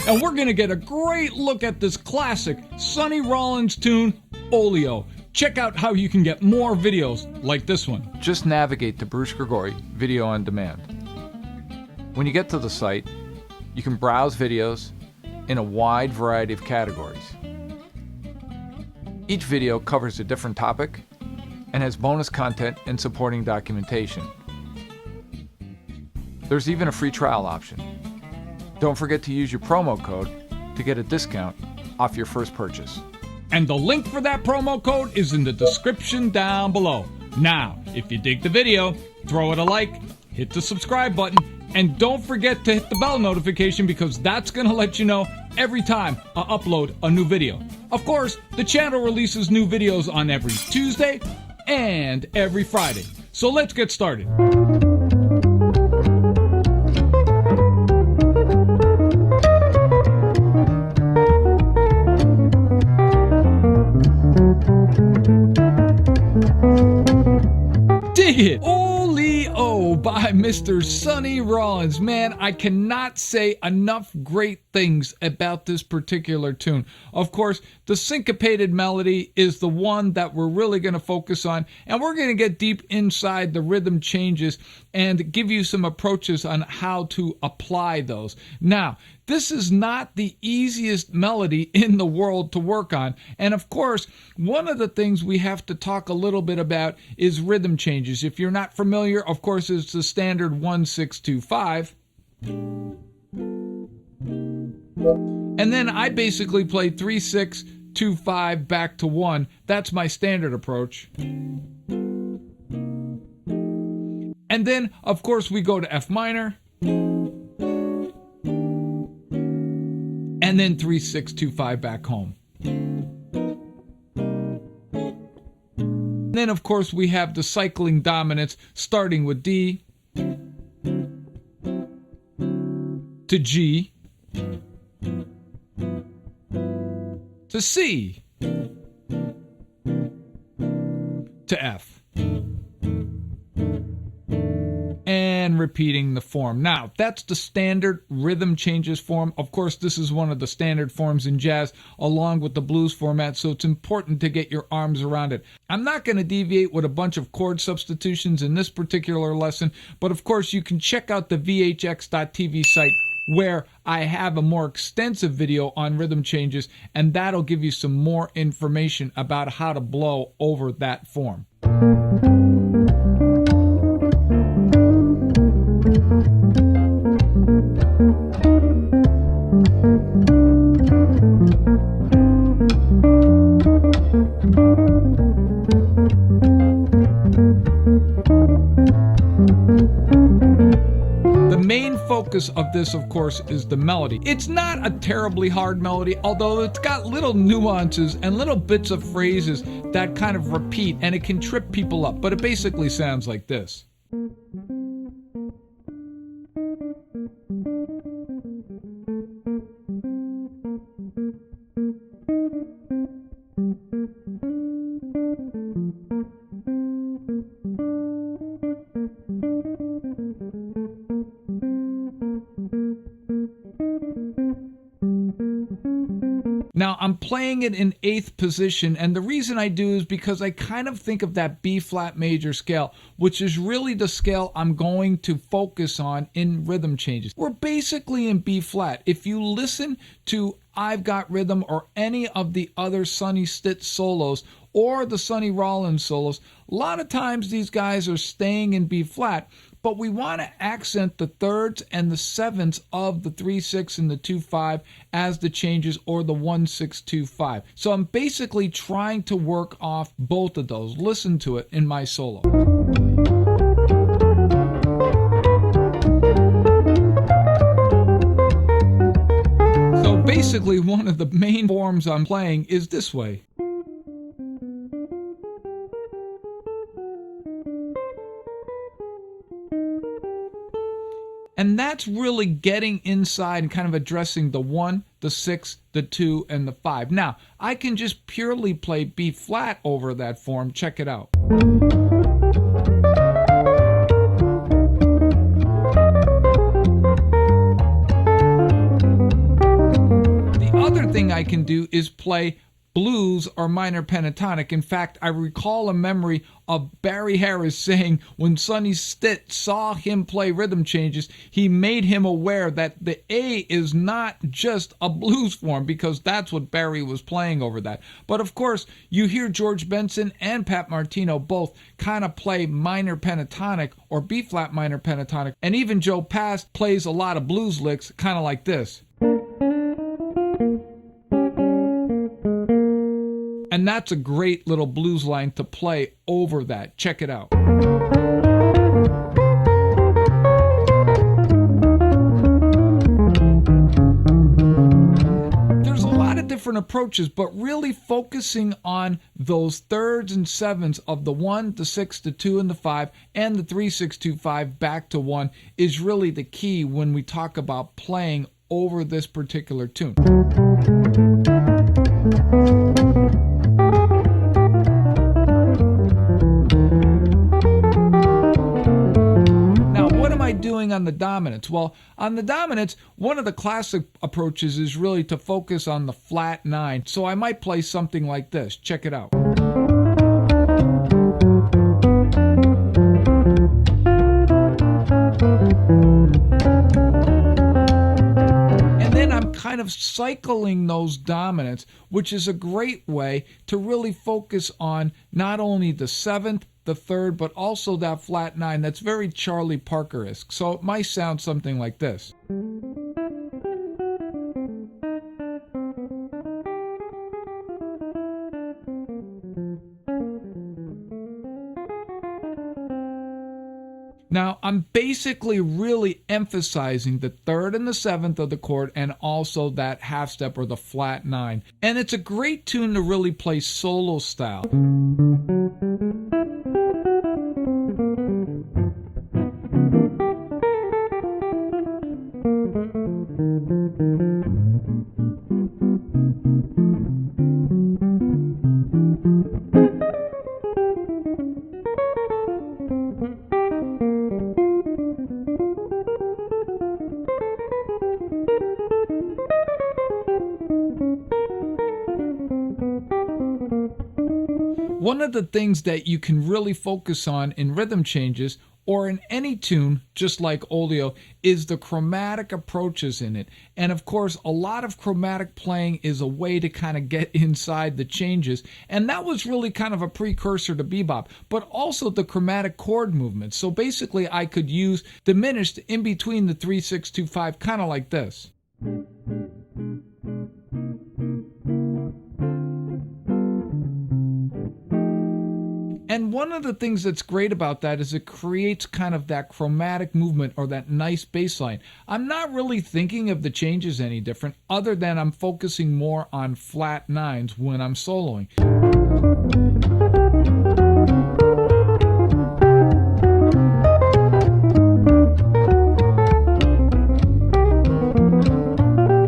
And we're going to get a great look at this classic Sonny Rollins tune, Oleo. Check out how you can get more videos like this one. Just navigate to Bruce Grigori Video on Demand. When you get to the site, you can browse videos in a wide variety of categories. Each video covers a different topic and has bonus content and supporting documentation. There's even a free trial option. Don't forget to use your promo code to get a discount off your first purchase. And the link for that promo code is in the description down below. Now, if you dig the video, throw it a like, hit the subscribe button, and don't forget to hit the bell notification because that's going to let you know every time I upload a new video. Of course, the channel releases new videos on every Tuesday and every Friday. So let's get started. Dig it! Oleo by Mr. Sonny Rollins. Man, I cannot say enough great things about this particular tune. Of course, the syncopated melody is the one that we're really going to focus on, and we're going to get deep inside the rhythm changes and give you some approaches on how to apply those. Now, this is not the easiest melody in the world to work on. And of course, one of the things we have to talk a little bit about is rhythm changes. If you're not familiar, of course, it's the standard 1-6-2-5. And then I basically play 3-6-2-5 back to 1. That's my standard approach. And then, of course, we go to F minor. And then 3-6-2-5 back home. Then, of course, we have the cycling dominance, starting with D to G to C to F. And repeating the form. Now, that's the standard rhythm changes form. Of course, this is one of the standard forms in jazz, along with the blues format, so it's important to get your arms around it. I'm not going to deviate with a bunch of chord substitutions in this particular lesson, but of course, you can check out the vhx.tv site where I have a more extensive video on rhythm changes, and that'll give you some more information about how to blow over that form. The main focus of this, of course, is the melody. It's not a terribly hard melody, although it's got little nuances and little bits of phrases that kind of repeat, and it can trip people up, but it basically sounds like this. Now, I'm playing it in 8th position, and the reason I do is because I kind of think of that B-flat major scale, which is really the scale I'm going to focus on in rhythm changes. We're basically in B-flat. If you listen to I've Got Rhythm or any of the other Sonny Stitt solos or the Sonny Rollins solos, a lot of times these guys are staying in B-flat, but we want to accent the thirds and the sevenths of the 3-6 and the 2-5 as the changes, or the 1-6-2-5. So I'm basically trying to work off both of those. Listen to it in my solo. So basically, one of the main forms I'm playing is this way. And that's really getting inside and kind of addressing the 1, the 6, the 2, and the 5. Now, I can just purely play B flat over that form. Check it out. The other thing I can do is play blues or minor pentatonic. In fact, I recall a memory of Barry Harris saying when Sonny Stitt saw him play rhythm changes, he made him aware that the A is not just a blues form, because that's what Barry was playing over that. But of course, you hear George Benson and Pat Martino both kind of play minor pentatonic or B-flat minor pentatonic, and even Joe Pass plays a lot of blues licks kind of like this. And that's a great little blues line to play over that. Check it out. There's a lot of different approaches, but really focusing on those thirds and sevenths of the 1, the 6, the 2, and the 5, and the 3, 6, 2, 5 back to 1 is really the key when we talk about playing over this particular tune. Doing on the dominants? Well, on the dominants, one of the classic approaches is really to focus on the flat 9. So I might play something like this. Check it out. And then I'm kind of cycling those dominants, which is a great way to really focus on not only the 7th, the 3rd, but also that flat 9. That's very Charlie Parker-esque. So it might sound something like this. Now, I'm basically really emphasizing the 3rd and the 7th of the chord, and also that half step or the flat 9. And it's a great tune to really play solo style. One of the things that you can really focus on in rhythm changes or in any tune, just like Oleo, is the chromatic approaches in it. And of course, a lot of chromatic playing is a way to kind of get inside the changes. And that was really kind of a precursor to bebop, but also the chromatic chord movements. So basically, I could use diminished in between the 3, 6, 2, 5, kind of like this. And one of the things that's great about that is it creates kind of that chromatic movement or that nice bass line. I'm not really thinking of the changes any different, other than I'm focusing more on flat 9s when I'm soloing.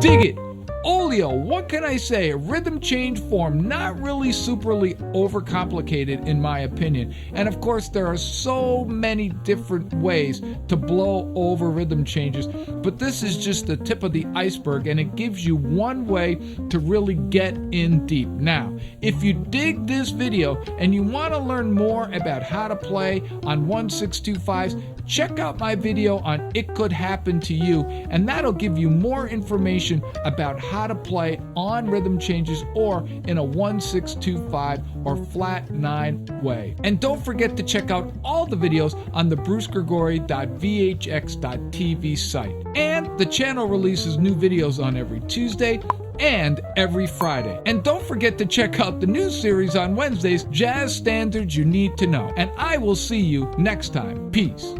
Dig it! Oleo, what can I say? A rhythm change form, not really superly overcomplicated in my opinion. And of course, there are so many different ways to blow over rhythm changes, but this is just the tip of the iceberg, and it gives you one way to really get in deep. Now, if you dig this video and you want to learn more about how to play on 1-6-2-5s, check out my video on It Could Happen to You, and that'll give you more information about how to play on rhythm changes or in a 1-6-2-5 or flat 9 way. And don't forget to check out all the videos on the brucegregory.vhx.tv site. And the channel releases new videos on every Tuesday and every Friday. And don't forget to check out the new series on Wednesdays, Jazz Standards You Need to Know. And I will see you next time. Peace.